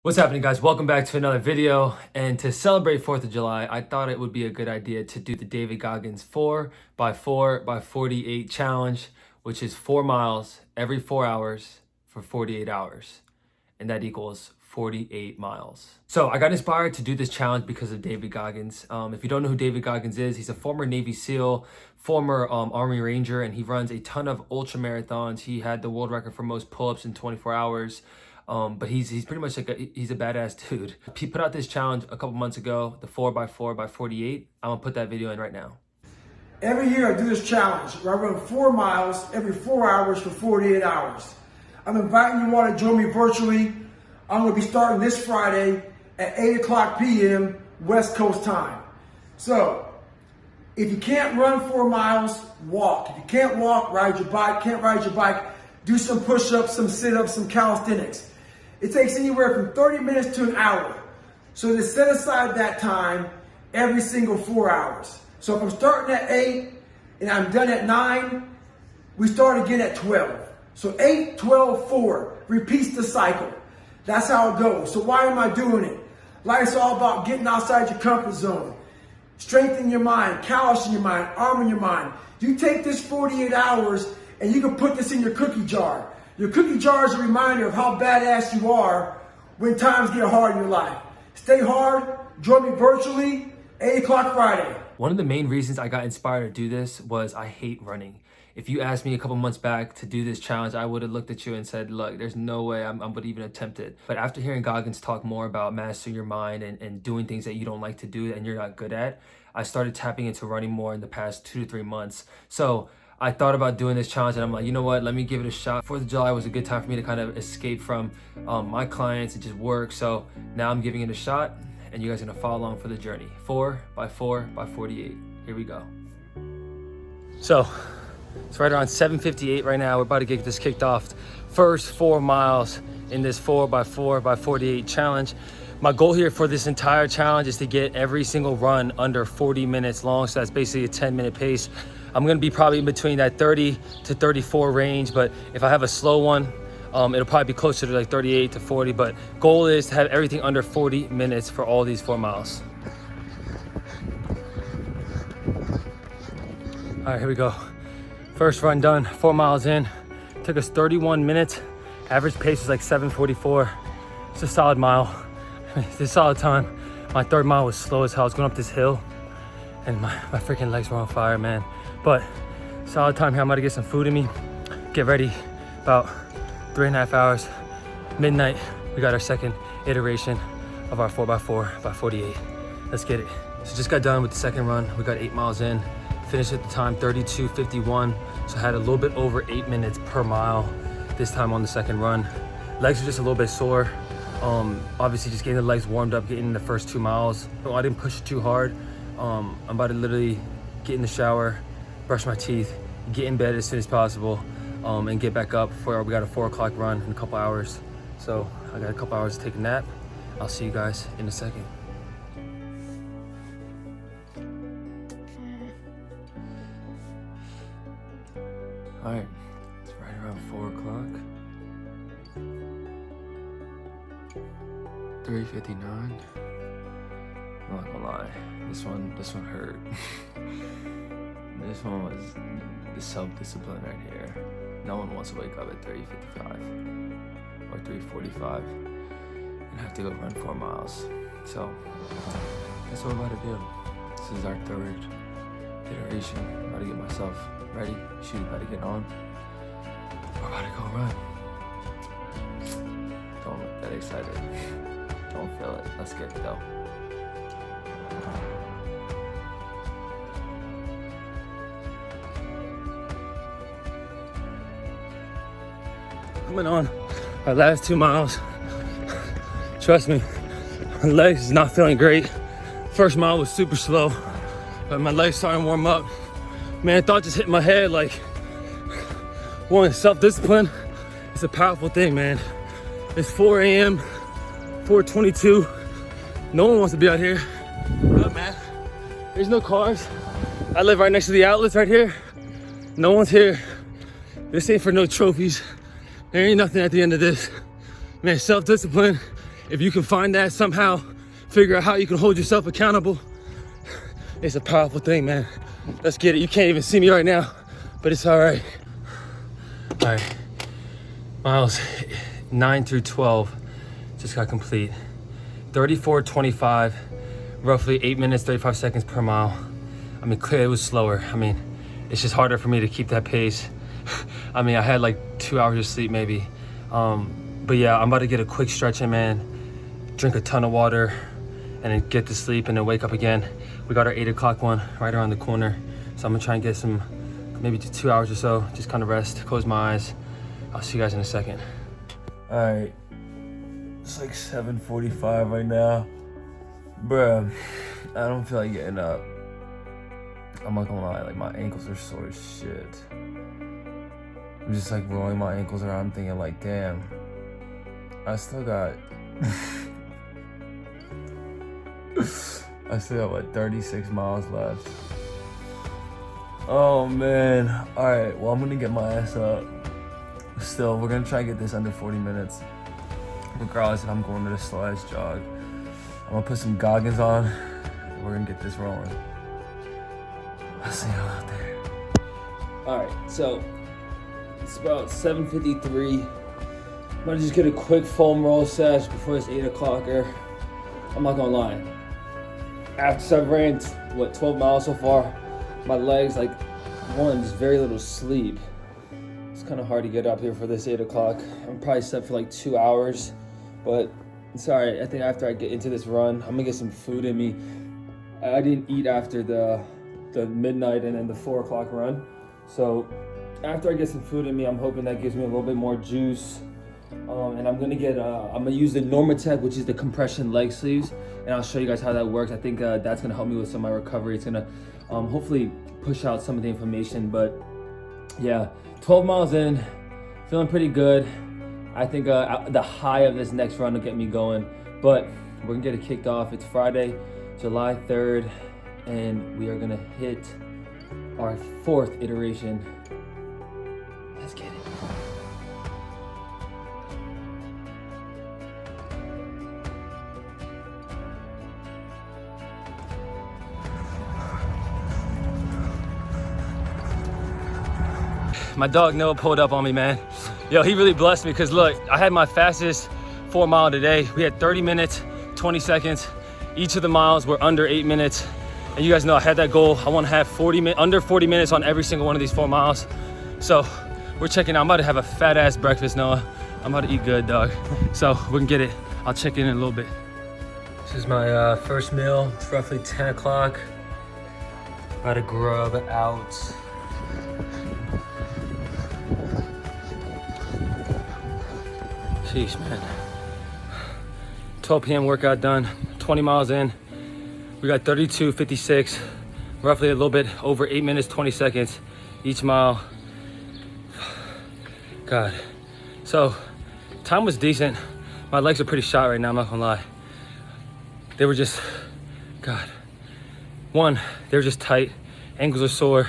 What's happening, guys? Welcome back to another video. And to celebrate 4th of July, I thought it would be a good idea to do the David Goggins 4x4x48 challenge, which is 4 miles every 4 hours for 48 hours. And that equals 48 miles. So I got inspired to do this challenge because of David Goggins. If you don't know who David Goggins is, he's a former Navy SEAL, former Army Ranger, and he runs a ton of ultra marathons. He had the world record for most pull-ups in 24 hours. But he's pretty much like he's a badass dude. He put out this challenge a couple months ago, the 4x4x48. I'm gonna put that video in right now. Every year I do this challenge where I run 4 miles every 4 hours for 48 hours. I'm inviting you all to join me virtually. I'm gonna be starting this Friday at 8 o'clock p.m. West Coast time. So, if you can't run 4 miles, walk. If you can't walk, ride your bike. Can't ride your bike, do some push-ups, some sit-ups, some calisthenics. It takes anywhere from 30 minutes to an hour. So to set aside that time every single 4 hours. So if I'm starting at 8 and I'm done at 9, we start again at 12. So 8, 12, 4, repeats the cycle. That's how it goes. So why am I doing it? Life's all about getting outside your comfort zone, strengthening your mind, callousing your mind, arming your mind. You take this 48 hours and you can put this in your cookie jar. Your cookie jar is a reminder of how badass you are when times get hard in your life. Stay hard, join me virtually, 8 o'clock Friday. One of the main reasons I got inspired to do this was I hate running. If you asked me a couple months back to do this challenge, I would have looked at you and said, look, there's no way I would even attempt it. But after hearing Goggins talk more about mastering your mind and doing things that you don't like to do and you're not good at, I started tapping into running more in the past 2 to 3 months. So I thought about doing this challenge and I'm like, you know what, let me give it a shot. 4th of July was a good time for me to kind of escape from my clients and just work. So now I'm giving it a shot and you guys are gonna follow along for the journey. 4x4x48, here we go. So it's right around 7:58 right now. We're about to get this kicked off. First 4 miles in this 4x4x48 challenge. My goal here for this entire challenge is to get every single run under 40 minutes long. So that's basically a 10-minute pace. I'm gonna be probably in between that 30 to 34 range, but if I have a slow one, it'll probably be closer to like 38 to 40, but goal is to have everything under 40 minutes for all these 4 miles. All right, here we go. First run done, 4 miles in. Took us 31 minutes. Average pace was like 7:44. It's a solid mile. It's a solid time. My 3rd mile was slow as hell. I was going up this hill and my freaking legs were on fire, man. But solid time here. I'm about to get some food in me, get ready. About 3.5 hours, midnight, we got our second iteration of our 4x4x48. Let's get it. So just got done with the second run. We got 8 miles in, finished at the time 32:51. So I had a little bit over 8 minutes per mile this time on the second run. Legs were just a little bit sore. Obviously just getting the legs warmed up, getting the first 2 miles. So I didn't push it too hard. I'm about to literally get in the shower, brush my teeth, get in bed as soon as possible, and get back up for we got a 4 o'clock run in a couple hours. So I got a couple hours to take a nap. I'll see you guys in a second. All right, it's right around 4 o'clock. 3:59. I'm not gonna lie, this one hurt. This one was the self-discipline right here. No one wants to wake up at 3:55 or 3:45 and have to go run 4 miles. So that's what we're about to do. This is our 3rd iteration. I'm about to get myself ready. Shoot, about to get on. We're about to go run. Don't look that excited. Don't feel it. Let's get it though. Coming on our last 2 miles. Trust me, my legs is not feeling great. First mile was super slow, but my legs starting to warm up. Man, thought just hit my head. Like, one, self-discipline, it's a powerful thing, man. It's 4 a.m., 4:22. No one wants to be out here. Look, man, there's no cars. I live right next to the outlets right here. No one's here. This ain't for no trophies. There ain't nothing at the end of this. Man, self-discipline if you can find that somehow, figure out how you can hold yourself accountable, it's a powerful thing, man. Let's get it. You can't even see me right now, but it's all right. All right, miles 9 through 12 just got complete. 34:25, roughly 8 minutes, 35 seconds per mile. I mean, clearly it was slower. I mean, it's just harder for me to keep that pace. I mean, I had like 2 hours of sleep maybe. But yeah, I'm about to get a quick stretch in, man. Drink a ton of water and then get to sleep and then wake up again. We got our 8 o'clock one right around the corner. So I'm gonna try and get some, maybe 2 hours or so, just kind of rest, close my eyes. I'll see you guys in a second. All right, it's like 7:45 right now. Bruh, I don't feel like getting up. I'm not gonna lie, like my ankles are sore as shit. I'm just like rolling my ankles around, I'm thinking like, damn, I still got, I still have like 36 miles left. Oh man, all right, well I'm gonna get my ass up. Still, we're gonna try and get this under 40 minutes. Regardless if I'm going to the slow ass jog. I'm gonna put some Goggins on, and we're gonna get this rolling. I'll see y'all out there. All right, so it's about 7:53. I'm gonna just get a quick foam roll sesh before this 8 o'clocker. I'm not gonna lie. After I've ran, 12 miles so far, my legs, like, one, just very little sleep. It's kind of hard to get up here for this 8 o'clock. I'm probably set for like 2 hours, but it's all right. I think after I get into this run, I'm gonna get some food in me. I didn't eat after the midnight and then the 4 o'clock run. So after I get some food in me, I'm hoping that gives me a little bit more juice. And I'm gonna use the Normatec, which is the compression leg sleeves, and I'll show you guys how that works. I think that's gonna help me with some of my recovery. It's gonna hopefully push out some of the inflammation. But yeah, 12 miles in, feeling pretty good. I think the high of this next run will get me going, but we're gonna get it kicked off. It's Friday, July 3rd, and we are gonna hit our 4th iteration. Let's get it. My dog Noah pulled up on me, man. Yo, he really blessed me because look, I had my fastest 4 mile today. We had 30 minutes, 20 seconds. Each of the miles were under 8 minutes. And you guys know I had that goal. I want to have under 40 minutes on every single one of these 4 miles. So we're checking out. I'm about to have a fat ass breakfast, Noah. I'm about to eat good, dog. So we can get it. I'll check in a little bit. This is my first meal. It's roughly 10 o'clock. About to grub out. Jeez, man. 12 p.m. workout done, 20 miles in. We got 32:56, roughly a little bit over 8 minutes, 20 seconds each mile. God. So, time was decent. My legs are pretty shot right now, I'm not gonna lie. They were just, God. One, they were just tight. Ankles are sore.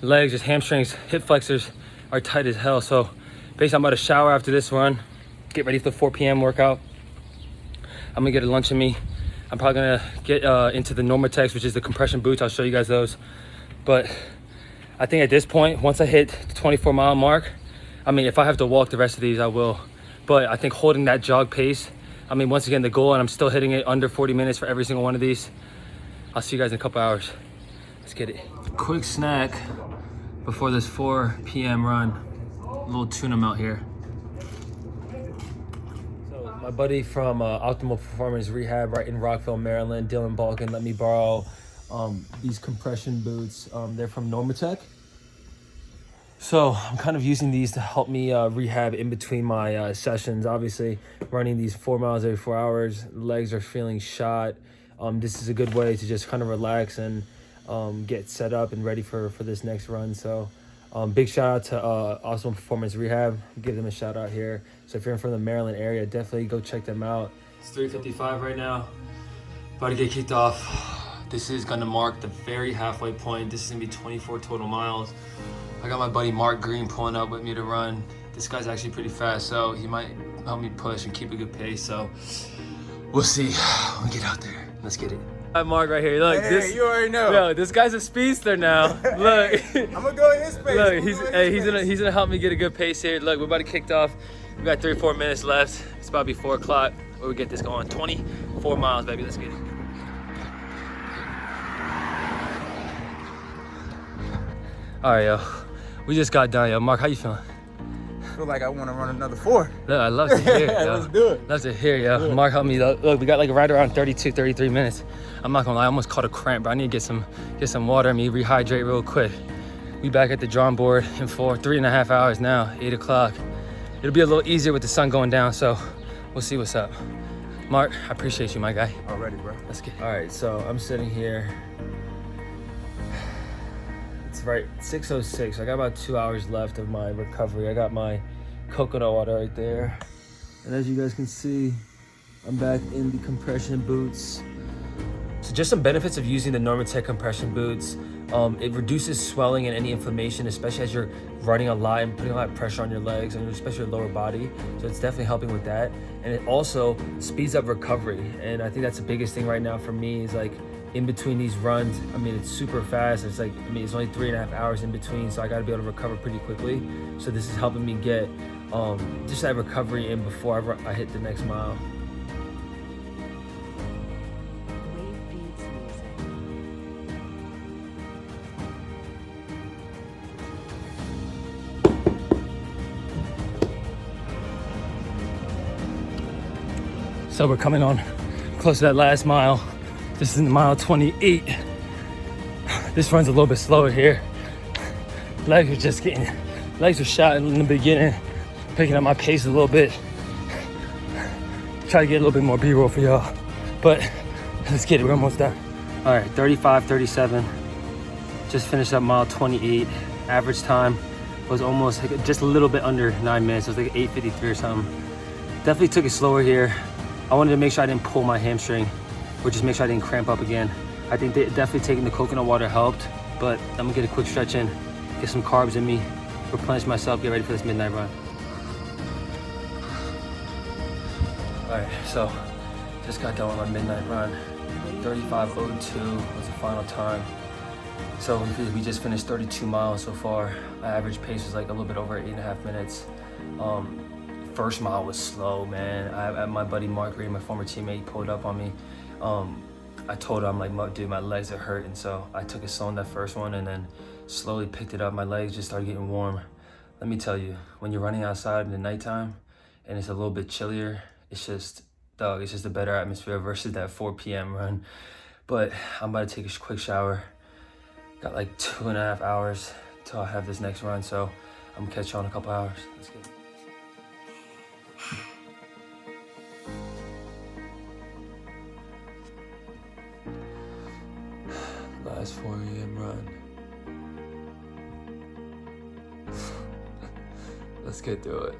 Legs, just hamstrings, hip flexors are tight as hell. So, basically, I'm about to shower after this run. Get ready for the 4 p.m. workout. I'm gonna get a lunch in me. I'm probably gonna get into the Normatex, which is the compression boots. I'll show you guys those. But I think at this point, once I hit the 24 mile mark, I mean, if I have to walk the rest of these, I will. But I think holding that jog pace, I mean, once again, the goal, and I'm still hitting it under 40 minutes for every single one of these. I'll see you guys in a couple hours. Let's get it. Quick snack before this 4 p.m. run. A little tuna melt here. My buddy from Optimal Performance Rehab right in Rockville, Maryland, Dylan Balkin, let me borrow these compression boots. They're from Normatec. So I'm kind of using these to help me rehab in between my sessions. Obviously, running these 4 miles every 4 hours, legs are feeling shot. This is a good way to just kind of relax and get set up and ready for this next run. So big shout out to Optimal Performance Rehab. Give them a shout out here. So if you're from the Maryland area, definitely go check them out. It's 3:55 right now. About to get kicked off. This is gonna mark the very halfway point. This is gonna be 24 total miles. I got my buddy Mark Green pulling up with me to run. This guy's actually pretty fast, so he might help me push and keep a good pace. So We'll see when we get out there. Let's get it. All right, Mark right here. Look, Hey, you already know. Yo, this guy's a speedster now. Look. I'm gonna go in his pace. Look, he's gonna help me get a good pace here. Look, we're about to kick off. We got 3 or 4 minutes left. It's about to be 4 o'clock. Where we get this going. 24 miles, baby. Let's get it. All right, yo. We just got done, yo. Mark, how you feeling? I feel like I want to run another 4. Look, I love to hear it, yo. Let's do it. Love to hear it, yo. Mark helped me. Look, we got like right around 32, 33 minutes. I'm not gonna lie, I almost caught a cramp, bro. I need to get some water and me rehydrate real quick. We back at the drawing board in 3.5 hours now, 8 o'clock. It'll be a little easier with the sun going down, so we'll see what's up. Mark, I appreciate you, my guy. Already, bro. Let's get it. All right, so I'm sitting here. It's right 6:06. I got about 2 hours left of my recovery. I got my coconut water right there. And as you guys can see, I'm back in the compression boots. So just some benefits of using the Normatec compression boots. It reduces swelling and any inflammation, especially as you're running a lot and putting a lot of pressure on your legs and especially your lower body. So it's definitely helping with that. And it also speeds up recovery. And I think that's the biggest thing right now for me is like in between these runs, I mean, it's super fast. It's like, I mean, it's only 3.5 hours in between. So I gotta be able to recover pretty quickly. So this is helping me get just that recovery in before I hit the next mile. So we're coming on close to that last mile. This is mile 28. This run's a little bit slower here. Legs are shot in the beginning, picking up my pace a little bit. Try to get a little bit more B-roll for y'all. But let's get it, we're almost done. All right, 35, 37. Just finished up mile 28. Average time was almost like just a little bit under 9 minutes. It was like 8:53 or something. Definitely took it slower here. I wanted to make sure I didn't pull my hamstring or just make sure I didn't cramp up again. I think definitely taking the coconut water helped, but I'm gonna get a quick stretch in, get some carbs in me, replenish myself, get ready for this midnight run. All right, so just got done with my midnight run. 35:02 was the final time. So we just finished 32 miles so far. My average pace was like a little bit over 8.5 minutes. First mile was slow, man. My buddy Mark Reed, my former teammate, pulled up on me. I told him, I'm like, dude, my legs are hurting. So I took it slow in that first one and then slowly picked it up. My legs just started getting warm. Let me tell you, when you're running outside in the nighttime and it's a little bit chillier, it's just a better atmosphere versus that 4 p.m. run. But I'm about to take a quick shower. Got like 2.5 hours till I have this next run. So I'm gonna catch you on a couple hours. Let's get it. Last 4 a.m. run. Let's get through it.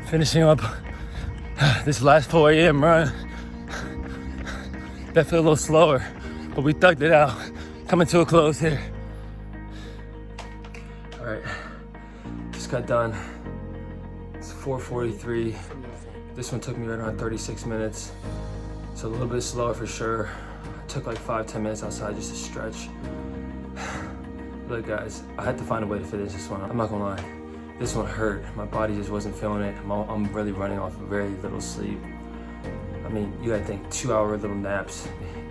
Finishing up this last 4 a.m. run. That felt a little slower, but we thugged it out. Coming to a close here. All right, just got done. It's 4:43. This one took me right around 36 minutes. So a little bit slower for sure. I took like 5-10 minutes outside just to stretch. Look guys, I had to find a way to finish this one. I'm not gonna lie, this one hurt. My body just wasn't feeling it. I'm really running off of very little sleep. I mean, you gotta think 2-hour little naps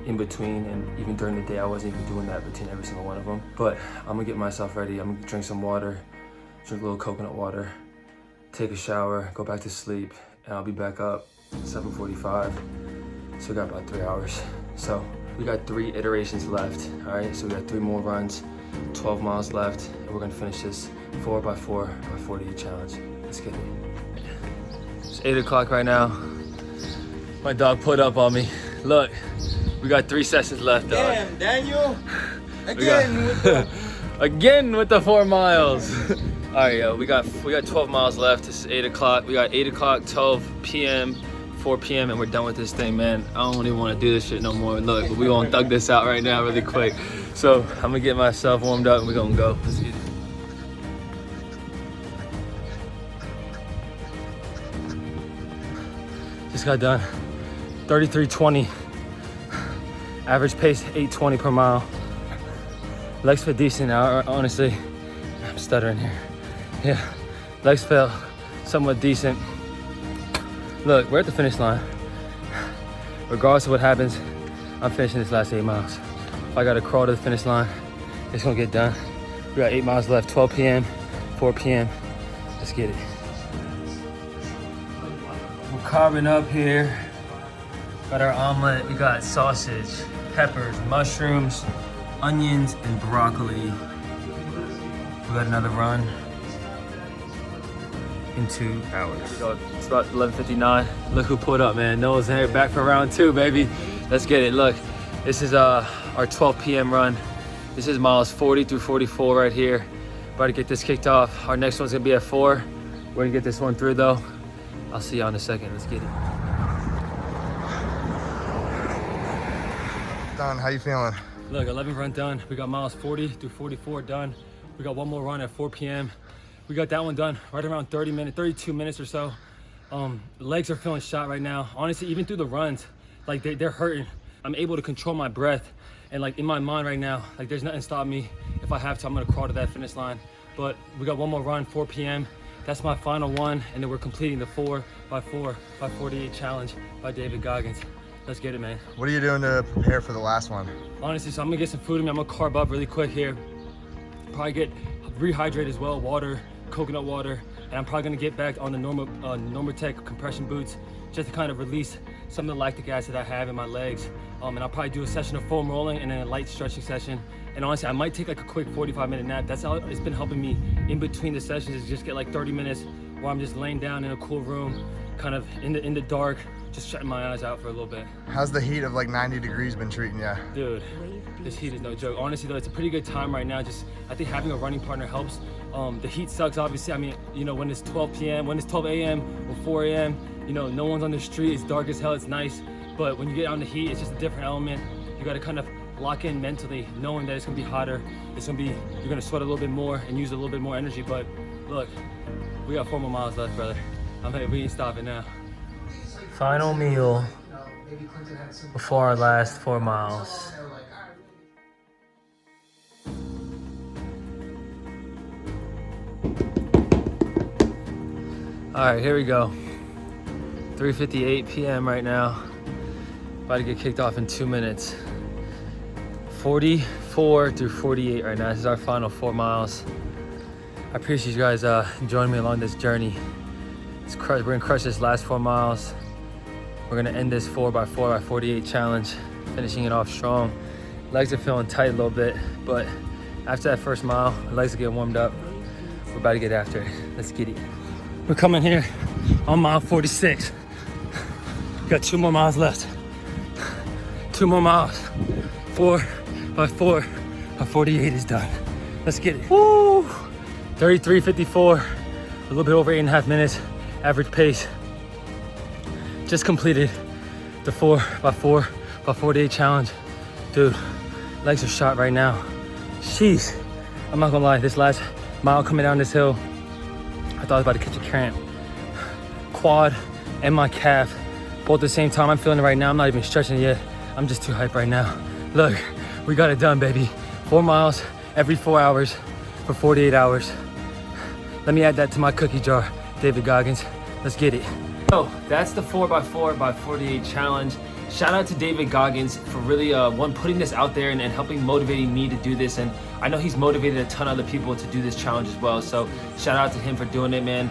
in between, and even during the day I wasn't even doing that between every single one of them. But I'm gonna get myself ready. I'm gonna drink some water, drink a little coconut water, take a shower, go back to sleep, and I'll be back up at 7:45. So we got about 3 hours. So we got 3 iterations left, all right? So we got 3 more runs, 12 miles left, and we're gonna finish this 4x4x48 challenge. Let's get it. It's 8 o'clock right now. My dog put up on me. Look, we got 3 sessions left, dog. Damn, Daniel. Again with the 4 miles. All right, yo, we got 12 miles left. This is 8 o'clock. We got 8 o'clock, 12 p.m., 4 p.m., and we're done with this thing, man. I don't even want to do this shit no more. Look, we gonna thug this out right now really quick. So I'm gonna get myself warmed up and we're gonna go. Let's get it. got done 33:20. Average pace 8:20 per mile. Legs feel decent now, honestly. I'm stuttering here. Yeah, legs felt somewhat decent. Look, we're at the finish line. Regardless of what happens, I'm finishing this last 8 miles. If I gotta crawl to the finish line, it's gonna get done. We got 8 miles left, 12 p.m., 4 p.m. Let's get it. We're carving up here. Got our omelet, we got sausage, peppers, mushrooms, onions, and broccoli. We got another run in 2 hours. It's about 11:59. Look who pulled up, man. Noah's here, back for round 2, baby. Let's get it. Look, this is our 12 p.m. run. This is miles 40 through 44 right here. About to get this kicked off. Our next one's gonna be at 4. We're gonna get this one through though. I'll see y'all in a second. Let's get it. Don, how you feeling? Look, 11th run done. We got miles 40 through 44 done. We got one more run at 4 p.m. We got that one done right around 32 minutes or so. Legs are feeling shot right now. Honestly, even through the runs, like they're hurting. I'm able to control my breath. And like in my mind right now, like there's nothing stopping me. If I have to, I'm gonna crawl to that finish line. But we got one more run, 4 p.m. That's my final one. And then we're completing the 4x4x48 challenge by David Goggins. Let's get it, man. What are you doing to prepare for the last one? Honestly, so I'm gonna get some food in me. I'm gonna carb up really quick here. Probably get rehydrated as well, water, coconut water. And I'm probably gonna get back on the Normatec compression boots just to kind of release some of the lactic acid I have in my legs. And I'll probably do a session of foam rolling and then a light stretching session. And honestly, I might take like a quick 45-minute nap. That's how it's been helping me in between the sessions, is just get like 30 minutes where I'm just laying down in a cool room, kind of in the dark, just shutting my eyes out for a little bit. How's the heat of like 90 degrees been treating you? Dude, this heat is no joke. Honestly though, it's a pretty good time right now. Just, I think having a running partner helps. The heat sucks, obviously. I mean, you know, when it's 12 p.m., when it's 12 a.m. or 4 a.m., you know, no one's on the street, it's dark as hell, it's nice. But when you get on the heat, it's just a different element. You gotta kind of lock in mentally, knowing that it's gonna be hotter. You're gonna sweat a little bit more and use a little bit more energy. But look, we got 4 more miles left, brother. We ain't stopping now. Final meal before our last 4 miles. All right, here we go. 3:58 p.m. right now. About to get kicked off in 2 minutes. 44 through 48 right now. This is our final 4 miles. I appreciate you guys joining me along this journey. We're gonna crush this last 4 miles. We're gonna end this 4x4x48 challenge, finishing it off strong. Legs are feeling tight a little bit, but after that first mile, the legs are getting warmed up. We're about to get after it. Let's get it. We're coming here on mile 46. We got 2 more miles left. 2 more miles. 4x4x48 is done. Let's get it. Woo! 33:54, a little bit over 8.5 minutes, average pace. Just completed the 4x4x48 challenge. Dude, legs are shot right now. Jeez, I'm not gonna lie, this last mile coming down this hill, I thought I was about to catch a cramp. Quad and my calf, both at the same time. I'm feeling it right now. I'm not even stretching it yet. I'm just too hyped right now. Look, we got it done, baby. 4 miles every 4 hours for 48 hours. Let me add that to my cookie jar, David Goggins. Let's get it. So that's the 4x4x48 challenge. Shout out to David Goggins for really putting this out there and helping motivating me to do this. And I know he's motivated a ton of other people to do this challenge as well. So shout out to him for doing it, man.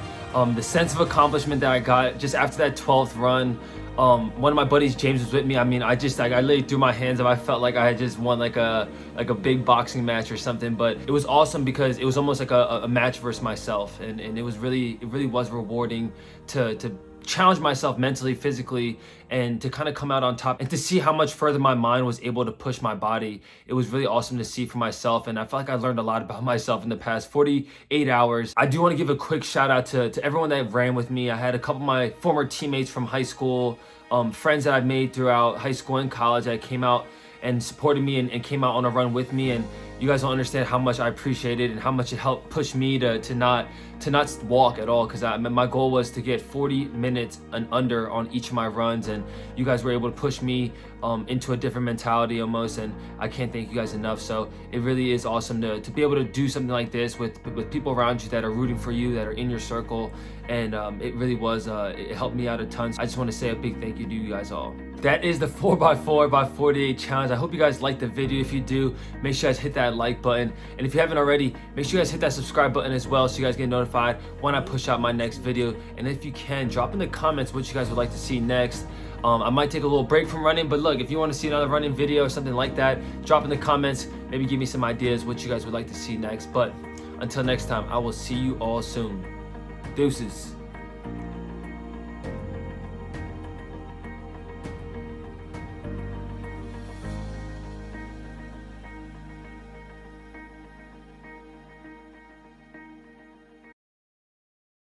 The sense of accomplishment that I got just after that 12th run. One of my buddies, James, was with me. I mean, I literally threw my hands up. I felt like I had just won like a big boxing match or something. But it was awesome because it was almost like a match versus myself, and it really was rewarding to challenge myself mentally, physically, and to kind of come out on top and to see how much further my mind was able to push my body. It was really awesome to see for myself, and I felt like I learned a lot about myself in the past 48 hours. I do want to give a quick shout out to everyone that ran with me. I had a couple of my former teammates from high school, friends that I've made throughout high school and college that came out and supported me and came out on a run with me. And You guys don't understand how much I appreciate it and how much it helped push me to not walk at all, because my goal was to get 40 minutes and under on each of my runs, and you guys were able to push me into a different mentality almost, and I can't thank you guys enough. So it really is awesome to be able to do something like this with people around you that are rooting for you, that are in your circle, and it really was, it helped me out a ton. So I just want to say a big thank you to you guys all. That is the 4x4x48 challenge. I hope you guys liked the video. If you do, make sure you guys hit that like button, and if you haven't already, make sure you guys hit that subscribe button as well, so you guys get notified when I push out my next video. And if you can, drop in the comments what you guys would like to see next. I might take a little break from running, but look, if you want to see another running video or something like that, drop in the comments. Maybe give me some ideas what you guys would like to see next. But until next time, I will see you all soon. Deuces.